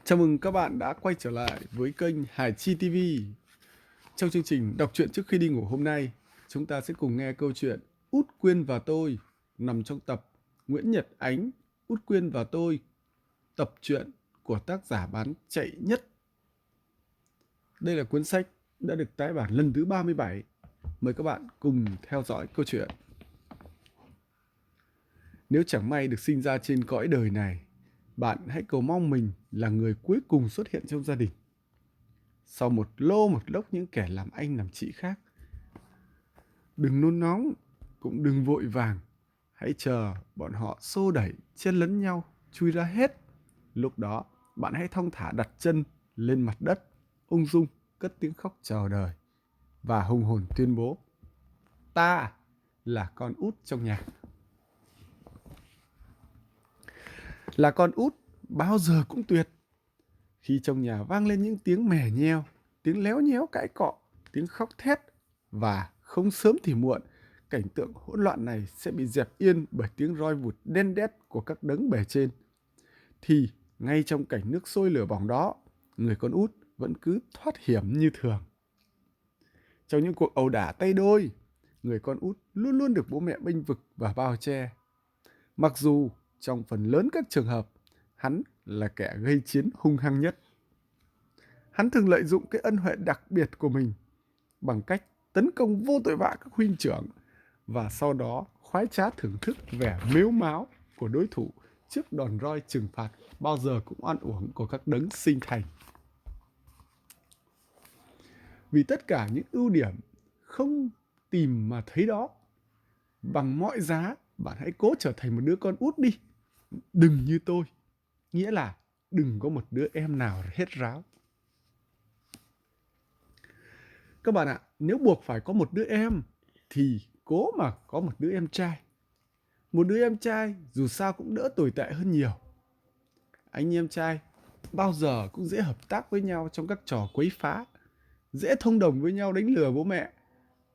Chào mừng các bạn đã quay trở lại với kênh Hải Chi TV. Trong chương trình đọc truyện trước khi đi ngủ hôm nay, chúng ta sẽ cùng nghe câu chuyện Út Quyên và tôi nằm trong tập Nguyễn Nhật Ánh, Út Quyên và tôi, tập truyện của tác giả bán chạy nhất. Đây là cuốn sách đã được tái bản lần thứ 37. Mời các bạn cùng theo dõi câu chuyện. Nếu chẳng may được sinh ra trên cõi đời này, bạn hãy cầu mong mình là người cuối cùng xuất hiện trong gia đình. Sau một lốc những kẻ làm anh làm chị khác. Đừng nôn nóng, cũng đừng vội vàng. Hãy chờ bọn họ xô đẩy, chen lấn nhau, chui ra hết. Lúc đó, bạn hãy thong thả đặt chân lên mặt đất, ung dung cất tiếng khóc chào đời và hùng hồn tuyên bố: ta là con út trong nhà. Là con út bao giờ cũng tuyệt. Khi trong nhà vang lên những tiếng mè nheo, tiếng léo nhéo cãi cọ, tiếng khóc thét, và không sớm thì muộn, cảnh tượng hỗn loạn này sẽ bị dẹp yên bởi tiếng roi vụt đen đét của các đấng bề trên. Thì ngay trong cảnh nước sôi lửa bỏng đó, người con út vẫn cứ thoát hiểm như thường. Trong những cuộc ẩu đả tay đôi, người con út luôn luôn được bố mẹ bênh vực và bao che. Mặc dù trong phần lớn các trường hợp, hắn là kẻ gây chiến hung hăng nhất. Hắn thường lợi dụng cái ân huệ đặc biệt của mình bằng cách tấn công vô tội vạ các huynh trưởng và sau đó khoái trá thưởng thức vẻ mếu máo của đối thủ trước đòn roi trừng phạt bao giờ cũng oan uổng của các đấng sinh thành. Vì tất cả những ưu điểm không tìm mà thấy đó, bằng mọi giá bạn hãy cố trở thành một đứa con út đi. Đừng như tôi, nghĩa là đừng có một đứa em nào hết ráo. Các bạn ạ, nếu buộc phải có một đứa em thì cố mà có một đứa em trai. Một đứa em trai dù sao cũng đỡ tồi tệ hơn nhiều. Anh em trai bao giờ cũng dễ hợp tác với nhau trong các trò quấy phá, dễ thông đồng với nhau đánh lừa bố mẹ,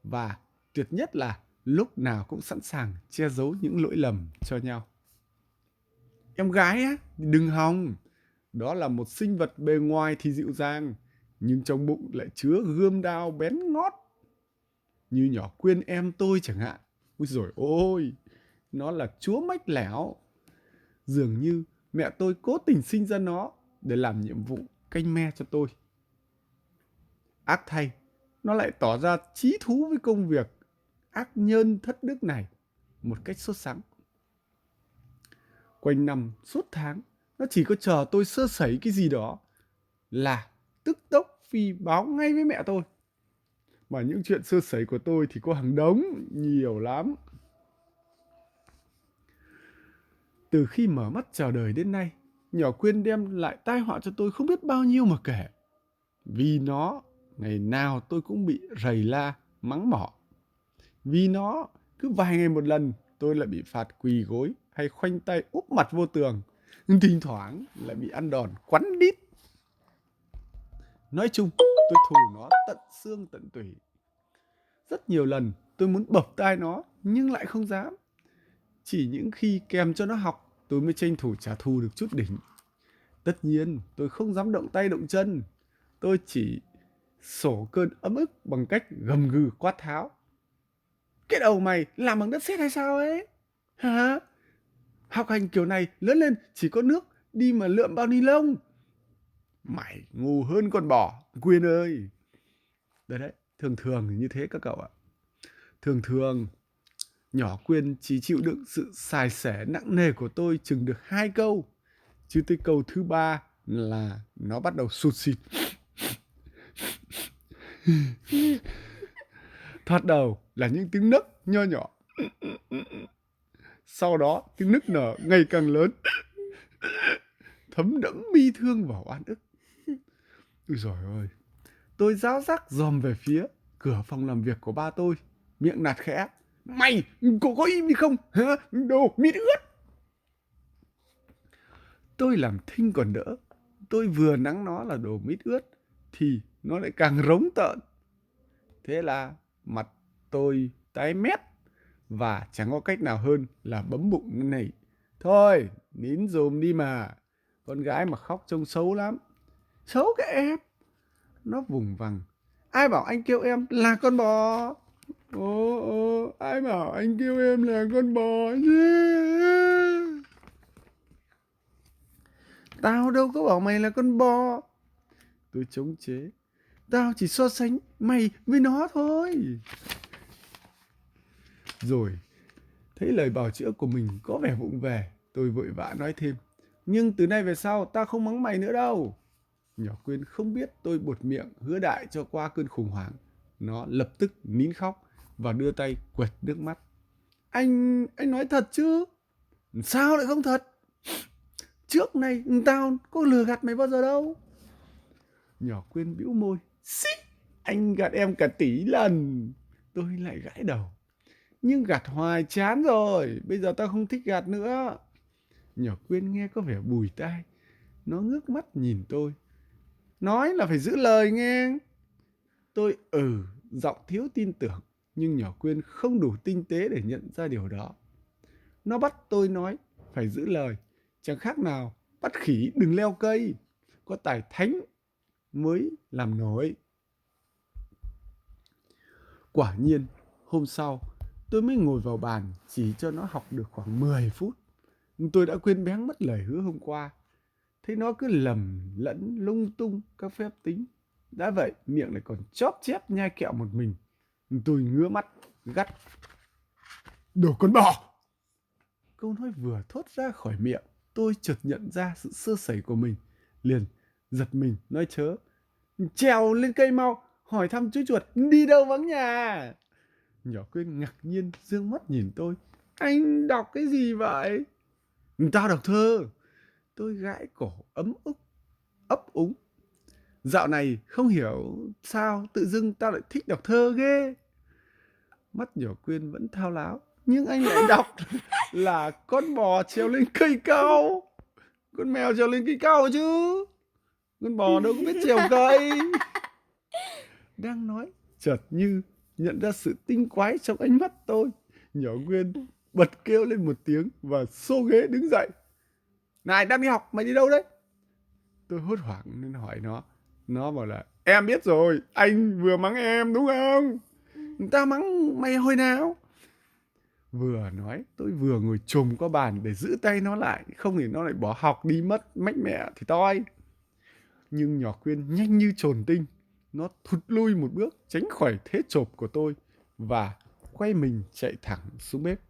và tuyệt nhất là lúc nào cũng sẵn sàng che giấu những lỗi lầm cho nhau. Em gái á, đừng hòng. Đó là một sinh vật bề ngoài thì dịu dàng, nhưng trong bụng lại chứa gươm đao bén ngót. Như nhỏ Quyên em tôi chẳng hạn. Úi dồi ôi, nó là chúa mách lẻo. Dường như mẹ tôi cố tình sinh ra nó để làm nhiệm vụ canh me cho tôi. Ác thay, nó lại tỏ ra chí thú với công việc ác nhơn thất đức này một cách sốt sắng. Quanh năm suốt tháng, nó chỉ có chờ tôi sơ sẩy cái gì đó là tức tốc phi báo ngay với mẹ tôi. Mà những chuyện sơ sẩy của tôi thì có hàng đống, nhiều lắm. Từ khi mở mắt chào đời đến nay, nhỏ Quyên đem lại tai họa cho tôi không biết bao nhiêu mà kể. Vì nó, ngày nào tôi cũng bị rầy la, mắng mỏ. Vì nó, cứ vài ngày một lần, tôi lại bị phạt quỳ gối hay khoanh tay úp mặt vô tường. Nhưng thỉnh thoảng lại bị ăn đòn quắn đít. Nói chung, tôi thù nó tận xương tận tủy. Rất nhiều lần tôi muốn bập tai nó nhưng lại không dám. Chỉ những khi kèm cho nó học, tôi mới tranh thủ trả thù được chút đỉnh. Tất nhiên, tôi không dám động tay động chân. Tôi chỉ sổ cơn ấm ức bằng cách gầm gừ quát tháo. Cái đầu mày làm bằng đất sét hay sao ấy? Hả? Học hành kiểu này lớn lên chỉ có nước đi mà lượm bao ni lông. Mày ngu hơn con bò, Quyên ơi. Đấy, thường thường như thế các cậu ạ. Thường thường, nhỏ Quyên chỉ chịu đựng sự xài xẻ nặng nề của tôi chừng được 2 câu. Chứ tới câu thứ 3 là nó bắt đầu sụt xịt. Thoạt đầu là những tiếng nấc nho nhỏ. Sau đó tiếng nức nở ngày càng lớn, thấm đẫm bi thương và oan ức. Ôi dồi ôi, tôi ráo rác dòm về phía cửa phòng làm việc của ba tôi, miệng nạt khẽ. Mày, có im đi không? Hả? Đồ mít ướt. Tôi làm thinh còn đỡ. Tôi vừa nắng nó là đồ mít ướt thì nó lại càng rống tợn. Thế là mặt tôi tái mét và chẳng có cách nào hơn là bấm bụng này. Thôi, nín dùm đi mà. Con gái mà khóc trông xấu lắm. Xấu cái em. Nó vùng vằng. Ai bảo anh kêu em là con bò? Ai bảo anh kêu em là con bò chứ? Tao đâu có bảo mày là con bò. Tôi chống chế. Tao chỉ so sánh mày với nó thôi. Rồi, thấy lời bào chữa của mình có vẻ vụng về, tôi vội vã nói thêm. Nhưng từ nay về sau tao không mắng mày nữa đâu. Nhỏ Quyên không biết tôi buột miệng hứa đại cho qua cơn khủng hoảng. Nó lập tức nín khóc và đưa tay quệt nước mắt. Anh nói thật chứ? Sao lại không thật? Trước này tao có lừa gạt mày bao giờ đâu. Nhỏ Quyên bĩu môi. Xí, anh gạt em cả tỷ lần. Tôi lại gãi đầu. Nhưng gạt hoài chán rồi, bây giờ tao không thích gạt nữa. Nhỏ Quyên nghe có vẻ bùi tai. Nó ngước mắt nhìn tôi. Nói là phải giữ lời nghe. Tôi giọng thiếu tin tưởng. Nhưng nhỏ Quyên không đủ tinh tế để nhận ra điều đó. Nó bắt tôi nói phải giữ lời. Chẳng khác nào bắt khỉ đừng leo cây. Có tài thánh mới làm nổi. Quả nhiên, hôm sau, tôi mới ngồi vào bàn chỉ cho nó học được khoảng 10 phút. Tôi đã quên béng mất lời hứa hôm qua. Thấy nó cứ lầm lẫn lung tung các phép tính. Đã vậy, miệng lại còn chóp chép nhai kẹo một mình. Tôi ngứa mắt, gắt. Đồ con bò! Câu nói vừa thốt ra khỏi miệng, tôi chợt nhận ra sự sơ sẩy của mình. Liền giật mình, nói chớ. Trèo lên cây mau, hỏi thăm chú chuột đi đâu vắng nhà. Nhỏ Quyên ngạc nhiên dương mắt nhìn tôi. Anh đọc cái gì vậy? Tao đọc thơ. Tôi gãi cổ ấp úng. Dạo này không hiểu sao tự dưng tao lại thích đọc thơ ghê. Mắt nhỏ Quyên vẫn thao láo. Nhưng anh lại đọc là con bò trèo lên cây cao. Con mèo trèo lên cây cao chứ. Con bò đâu có biết trèo cây. Đang nói, chợt như nhận ra sự tinh quái trong ánh mắt tôi. Nhỏ Quyên bật kêu lên một tiếng và xô ghế đứng dậy. Này, đang đi học, mày đi đâu đấy? Tôi hốt hoảng nên hỏi nó. Nó bảo là em biết rồi, anh vừa mắng em đúng không? Tao mắng mày hồi nào? Vừa nói tôi vừa ngồi chồm qua bàn để giữ tay nó lại. Không thì nó lại bỏ học đi mất, mách mẹ thì toi. Nhưng nhỏ Quyên nhanh như chồn tinh. Nó thụt lui một bước tránh khỏi thế chộp của tôi và quay mình chạy thẳng xuống bếp.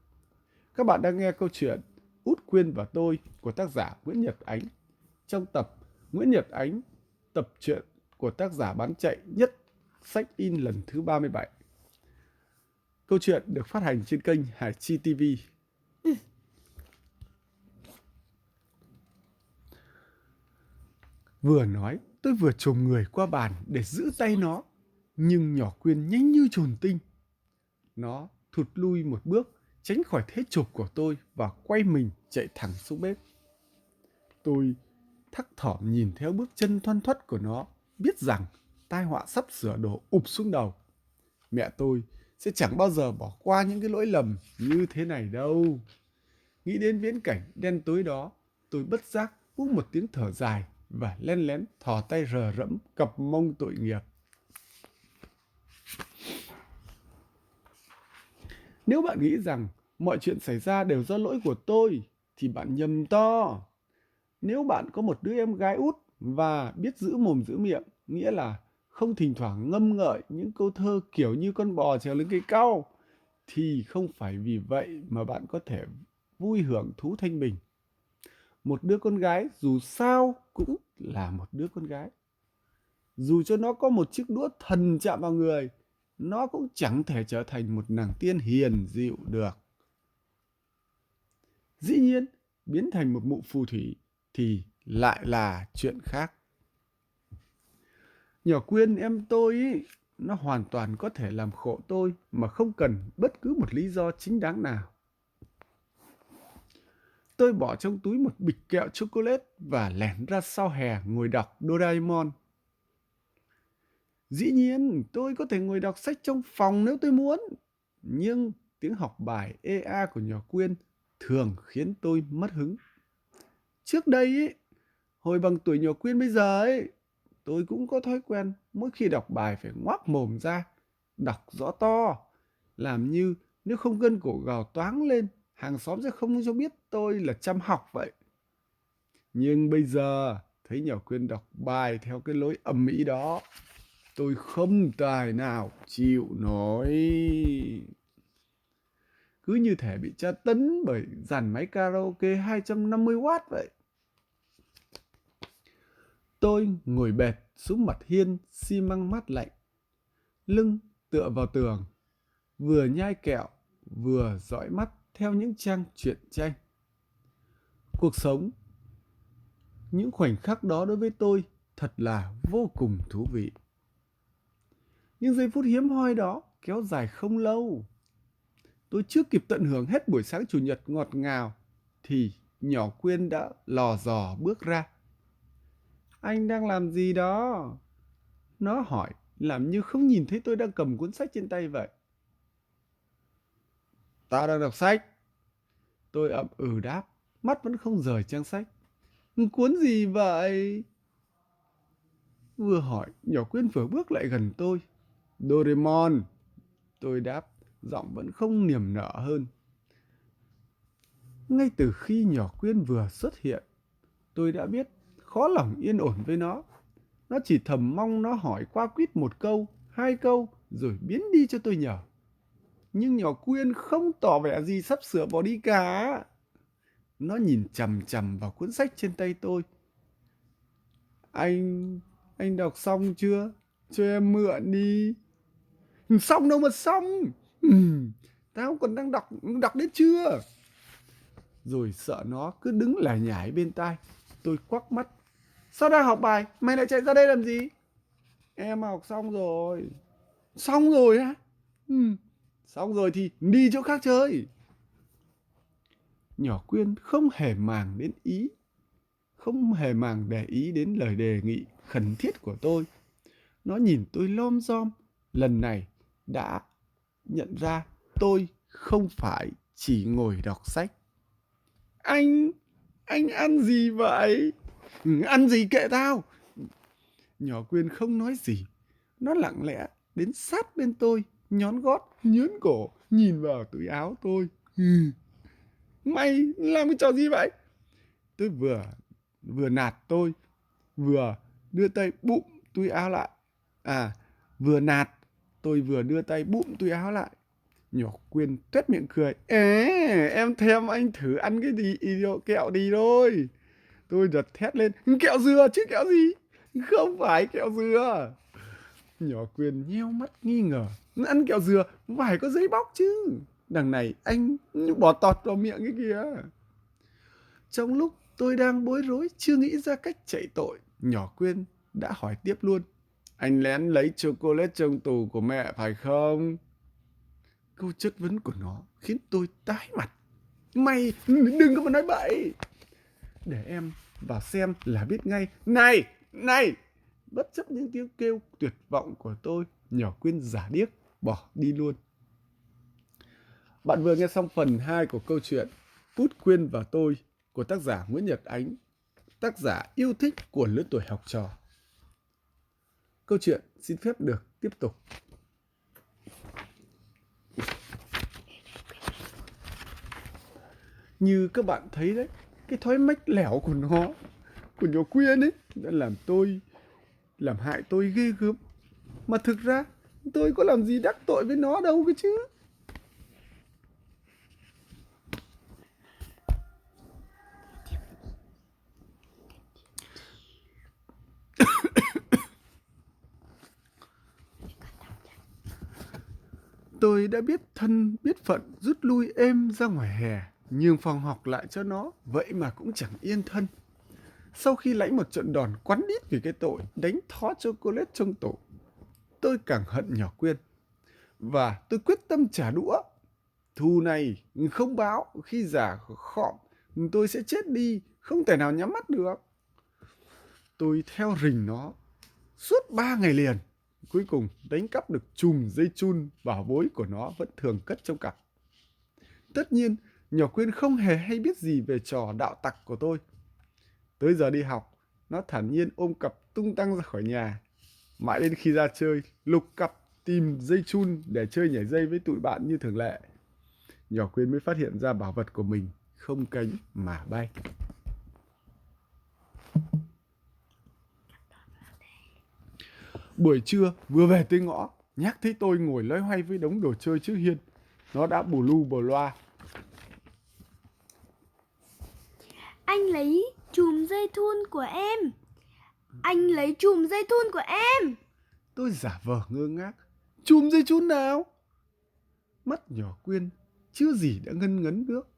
Các bạn đang nghe câu chuyện Út Quyên và tôi của tác giả Nguyễn Nhật Ánh. Trong tập Nguyễn Nhật Ánh, tập truyện của tác giả bán chạy nhất sách in lần thứ 37. Câu chuyện được phát hành trên kênh Hải Chi TV. Vừa nói, tôi vừa chồm người qua bàn để giữ tay nó. Nhưng nhỏ Quyên nhanh như chồn tinh. Nó thụt lui một bước, tránh khỏi thế chộp của tôi và quay mình chạy thẳng xuống bếp. Tôi thắc thỏm nhìn theo bước chân thoăn thoắt của nó, biết rằng tai họa sắp sửa đổ ụp xuống đầu. Mẹ tôi sẽ chẳng bao giờ bỏ qua những cái lỗi lầm như thế này đâu. Nghĩ đến viễn cảnh đen tối đó, tôi bất giác buông một tiếng thở dài và len lén thò tay rờ rẫm cặp mông tội nghiệp. Nếu bạn nghĩ rằng mọi chuyện xảy ra đều do lỗi của tôi, thì bạn nhầm to. Nếu bạn có một đứa em gái út và biết giữ mồm giữ miệng, nghĩa là không thỉnh thoảng ngâm ngợi những câu thơ kiểu như con bò trèo lên cây cau, thì không phải vì vậy mà bạn có thể vui hưởng thú thanh bình. Một đứa con gái dù sao cũng là một đứa con gái. Dù cho nó có một chiếc đũa thần chạm vào người, nó cũng chẳng thể trở thành một nàng tiên hiền dịu được. Dĩ nhiên, biến thành một mụ phù thủy thì lại là chuyện khác. Nhỏ Quyên em tôi ý, nó hoàn toàn có thể làm khổ tôi mà không cần bất cứ một lý do chính đáng nào. Tôi bỏ trong túi một bịch kẹo chocolate và lẻn ra sau hè ngồi đọc Doraemon. Dĩ nhiên, tôi có thể ngồi đọc sách trong phòng nếu tôi muốn. Nhưng tiếng học bài EA của nhỏ Quyên thường khiến tôi mất hứng. Trước đây, Hồi bằng tuổi nhỏ Quyên bây giờ ấy, tôi cũng có thói quen mỗi khi đọc bài phải ngoác mồm ra, đọc rõ to, làm như nếu không gân cổ gào toáng lên, hàng xóm sẽ không cho biết tôi là chăm học vậy. Nhưng bây giờ, thấy nhỏ Quyên đọc bài theo cái lối ầm ĩ đó, tôi không tài nào chịu nổi. Cứ như thể bị tra tấn bởi dàn máy karaoke 250W vậy. Tôi ngồi bệt xuống mặt hiên xi măng mát lạnh, lưng tựa vào tường, vừa nhai kẹo, vừa dõi mắt theo những trang truyện tranh. Cuộc sống, những khoảnh khắc đó đối với tôi thật là vô cùng thú vị. Nhưng giây phút hiếm hoi đó kéo dài không lâu. Tôi chưa kịp tận hưởng hết buổi sáng chủ nhật ngọt ngào, thì nhỏ Quyên đã lò dò bước ra. Anh đang làm gì đó? Nó hỏi, làm như không nhìn thấy tôi đang cầm cuốn sách trên tay vậy. Ta đang đọc sách. Tôi ậm ừ đáp, mắt vẫn không rời trang sách. Cuốn gì vậy? Vừa hỏi, nhỏ Quyên vừa bước lại gần tôi. Doraemon. Tôi đáp, giọng vẫn không niềm nở hơn. Ngay từ khi nhỏ Quyên vừa xuất hiện, tôi đã biết khó lòng yên ổn với nó. Nó chỉ thầm mong nó hỏi qua quýt một câu, hai câu, rồi biến đi cho tôi nhờ. Nhưng nhỏ Quyên không tỏ vẻ gì sắp sửa bỏ đi cả. Nó nhìn chằm chằm vào cuốn sách trên tay tôi. Anh đọc xong chưa? Cho em mượn đi. Xong đâu mà xong. Tao còn đang đọc đến chưa? Rồi sợ nó cứ đứng lải nhải bên tai. Tôi quắc mắt. Sao đang học bài? Mày lại chạy ra đây làm gì? Em học xong rồi. Xong rồi á? Xong rồi thì đi chỗ khác chơi. Nhỏ Quyên không hề màng để ý đến lời đề nghị khẩn thiết của tôi. Nó nhìn tôi lom rom, lần này đã nhận ra tôi không phải chỉ ngồi đọc sách. Anh ăn gì vậy? Ăn gì kệ tao. Nhỏ Quyên không nói gì. Nó lặng lẽ đến sát bên tôi, nhón gót, nhướn cổ, nhìn vào túi áo tôi. Mày làm cái trò gì vậy? Tôi vừa nạt tôi, vừa đưa tay bụm túi áo lại. Vừa nạt, tôi vừa đưa tay bụm túi áo lại. Nhỏ Quyên tuét miệng cười. Em thèm anh thử ăn cái gì kẹo đi thôi. Tôi giật thét lên. Kẹo dừa chứ kẹo gì? Không phải kẹo dừa. Nhỏ Quyên nheo mắt nghi ngờ. Ăn kẹo dừa phải có giấy bóc chứ. Đằng này anh bỏ tọt vào miệng cái kìa. Trong lúc tôi đang bối rối chưa nghĩ ra cách chạy tội, nhỏ Quyên đã hỏi tiếp luôn. Anh lén lấy chocolate trong tủ của mẹ phải không? Câu chất vấn của nó khiến tôi tái mặt. Mày đừng có mà nói bậy. Để em vào xem là biết ngay. Này! Bất chấp những tiếng kêu tuyệt vọng của tôi, nhỏ Quyên giả điếc bỏ đi luôn. Bạn vừa nghe xong phần 2 của câu chuyện Pút Quyên và tôi của tác giả Nguyễn Nhật Ánh, tác giả yêu thích của lứa tuổi học trò. Câu chuyện xin phép được tiếp tục. Như các bạn thấy đấy, cái thói mách lẻo của nó, của nhỏ Quyên ấy, đã làm hại tôi ghê gớm. Mà thực ra tôi có làm gì đắc tội với nó đâu cơ chứ. Tôi đã biết thân biết phận rút lui êm ra ngoài hè, nhường phòng học lại cho nó, vậy mà cũng chẳng yên thân. Sau khi lãnh một trận đòn quắn đít vì cái tội đánh thó chocolate trong tủ, tôi càng hận nhỏ Quyên. Và tôi quyết tâm trả đũa. Thù này không báo, khi già khọm tôi sẽ chết đi, không thể nào nhắm mắt được. Tôi theo rình nó suốt 3 ngày liền. Cuối cùng đánh cắp được chùm dây chun bảo bối của nó vẫn thường cất trong cặp. Tất nhiên, nhỏ Quyên không hề hay biết gì về trò đạo tặc của tôi. Tới giờ đi học, Nó thản nhiên ôm cặp tung tăng ra khỏi nhà. Mãi đến khi ra chơi, lục cặp tìm dây chun để chơi nhảy dây với tụi bạn như thường lệ. Nhỏ Quyên mới phát hiện ra bảo vật của mình không cánh mà bay. Buổi trưa vừa về tới ngõ, Nhác thấy tôi ngồi loay hoay với đống đồ chơi trước hiên. Nó đã bù lu bù loa. Anh lấy chùm dây thun của em. Anh lấy chùm dây thun của em. Tôi giả vờ ngơ ngác. Chùm dây chun nào? Mắt nhỏ Quyên chưa gì đã ngân ngấn nước.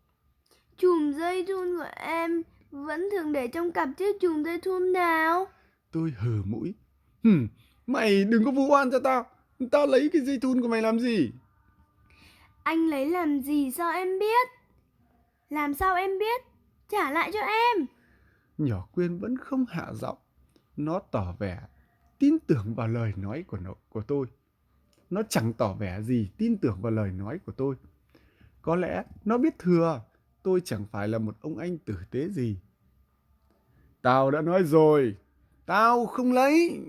Chùm dây thun của em vẫn thường để trong cặp chiếc chùm dây thun nào. Tôi hừ mũi. Mày đừng có vu oan cho tao. Tao lấy cái dây thun của mày làm gì? Anh lấy làm gì sao em biết? Làm sao em biết? Trả lại cho em. Nhỏ Quyên vẫn không hạ giọng. Nó tỏ vẻ tin tưởng vào lời nói của tôi. Nó chẳng tỏ vẻ gì tin tưởng vào lời nói của tôi. Có lẽ nó biết thừa tôi chẳng phải là một ông anh tử tế gì. Tao đã nói rồi, tao không lấy.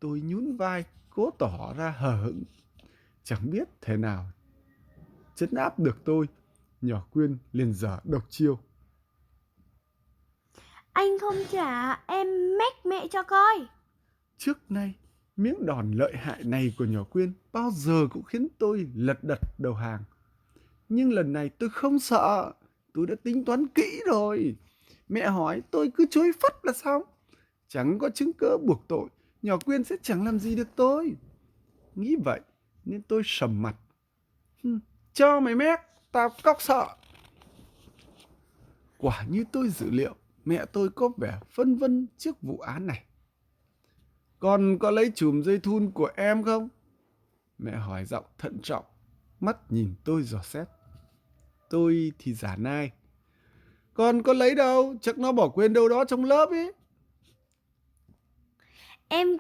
Tôi nhún vai, cố tỏ ra hờ hững. Chẳng biết thế nào trấn áp được tôi. Nhỏ Quyên liền dở độc chiêu. Anh không trả, em mách mẹ cho coi. Trước nay, miếng đòn lợi hại này của nhỏ Quyên bao giờ cũng khiến tôi lật đật đầu hàng. Nhưng lần này tôi không sợ. Tôi đã tính toán kỹ rồi. Mẹ hỏi tôi cứ chối phắt là xong. Chẳng có chứng cớ buộc tội, nhỏ Quyên sẽ chẳng làm gì được tôi. Nghĩ vậy nên tôi sầm mặt. Cho mày mét, tao cóc sợ. Quả như tôi dự liệu, mẹ tôi có vẻ phân vân trước vụ án này. Con có lấy chùm dây thun của em không? Mẹ hỏi giọng thận trọng, mắt nhìn tôi dò xét. Tôi thì giả nai. Con có lấy đâu, chắc nó bỏ quên đâu đó trong lớp ấy. Em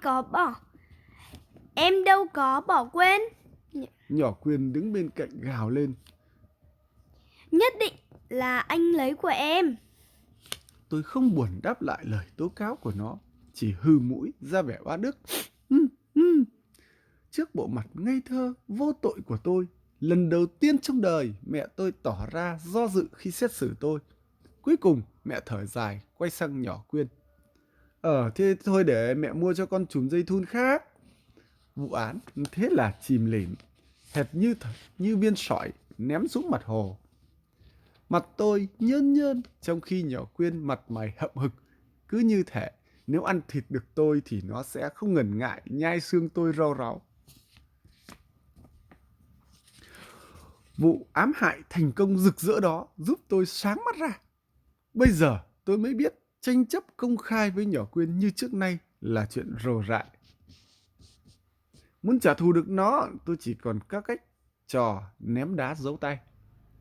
đâu có bỏ quên. Nhỏ Quyên đứng bên cạnh gào lên. Nhất định là anh lấy của em. Tôi không buồn đáp lại lời tố cáo của nó, chỉ hừ mũi ra vẻ oan ức. Trước bộ mặt ngây thơ, vô tội của tôi, lần đầu tiên trong đời mẹ tôi tỏ ra do dự khi xét xử tôi. Cuối cùng mẹ thở dài, quay sang nhỏ Quyên. Thế thôi để mẹ mua cho con chùm dây thun khác. Vụ án thế là chìm lìm, hệt như viên sỏi ném xuống mặt hồ. Mặt tôi nhơn nhơn, trong khi nhỏ Quyên mặt mày hậm hực. Cứ như thể nếu ăn thịt được tôi thì nó sẽ không ngần ngại nhai xương tôi rau ráu. Vụ ám hại thành công rực rỡ đó giúp tôi sáng mắt ra. Bây giờ tôi mới biết tranh chấp công khai với nhỏ Quyên như trước nay là chuyện rồ rại. Muốn trả thù được nó, tôi chỉ còn các cách trò ném đá giấu tay.